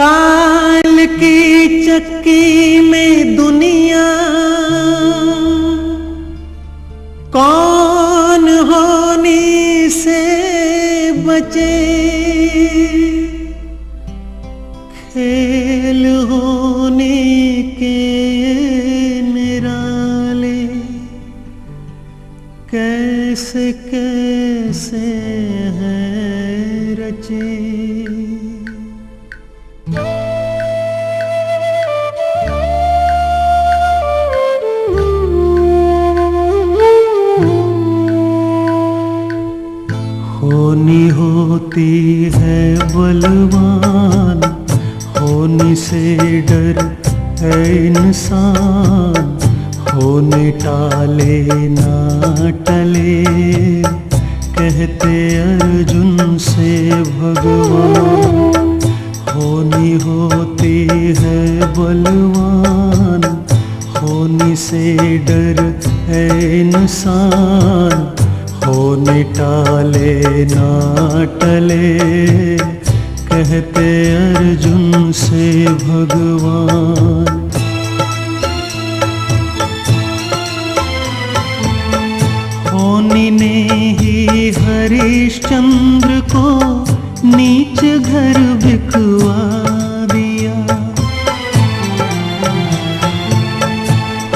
काल की चक्की में दुनिया कौन होने से बचे, खेल होने के निराले कैसे कैसे हैं रचे। होनी होती है बलवान, होने से डर है इंसान, होने टाले ना टले कहते अर्जुन से भगवान। होनी होती है बलवान, होने से डर है इंसान, होने टाले ना टले कहते अर्जुन से भगवान। होनी ने ही हरिश्चंद्र को नीच घर बिकवा दिया,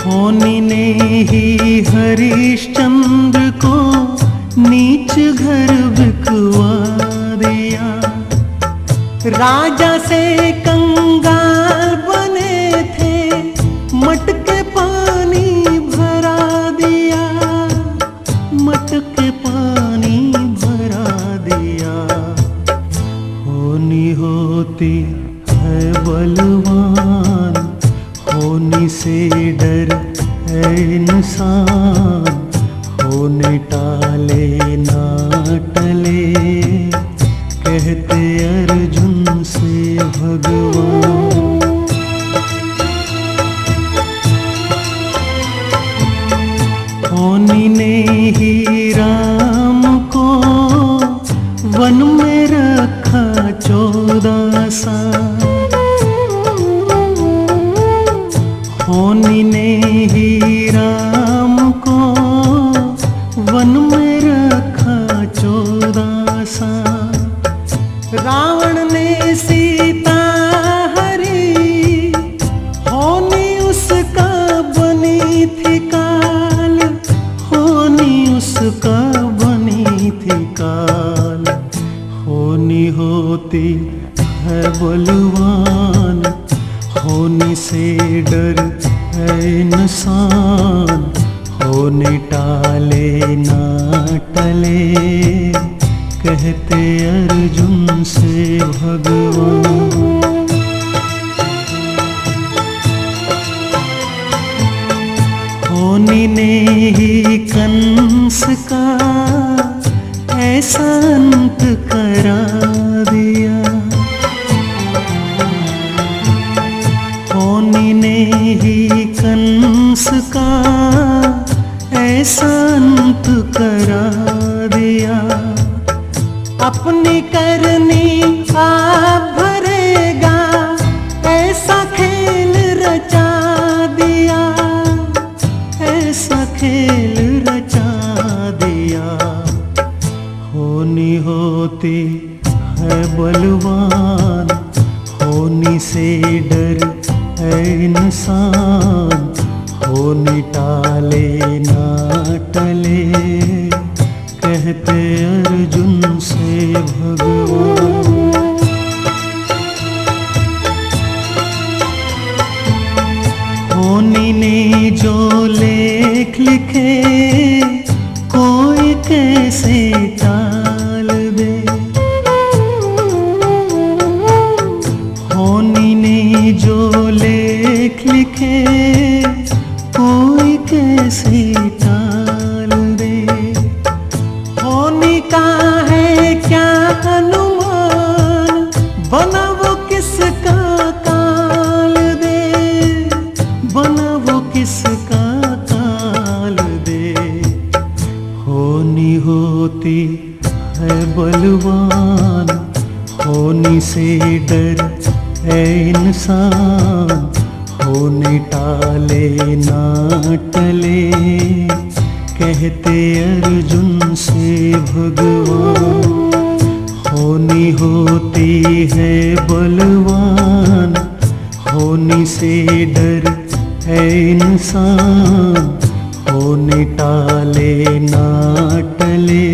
होनी ने ही हरिश्चंद्र को नीच घर बिकवा दिया। राजा से कंगाल बने थे, मटके पानी भरा दिया, मटके पानी भरा दिया। होनी होती है बलवान, होनी से डर है इंसान, होने टाले ना टले कहते अर्जुन से भगवान। होनी ने ही राम को वन में रखा 14 साल, होनी ने ही राम को वन में रखा 14 साल। रावण ने सीता हरी, होनी उसका बनी थी काल, होनी उसका बनी थी काल। होनी होती है बलवान, होनी से डर है इंसान, होने टाले ना टले कहते अर्जुन से भगवान। होनी ने ही कंस का ऐसा अंत करा दिया, होनी ने ही कंस का ऐसा अंत करा दिया। अपनी करनी आप भरेगा ऐसा खेल रचा दिया, ऐसा खेल रचा दिया। होनी होती है बलवान, होनी से डर है इंसान, होने टाले ना टले कहते अर्जुन से भगवान। होनी ने जो लेख लिखे कोई कैसे टाल दे, होनी ने जो लेख लिखे कोई कैसे टाल दे। होनी का है क्या अनुमान, बना वो किसका काल दे, बना वो किसका काल दे। होनी होती है बलवान, होनी से डर ऐ इंसान होने टाले ना टले, कहते अर्जुन से भगवान। होनी होती है बलवान, होनी से डर है इंसान, होने टाले ना टले,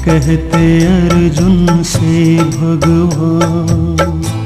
कहते अर्जुन से भगवान।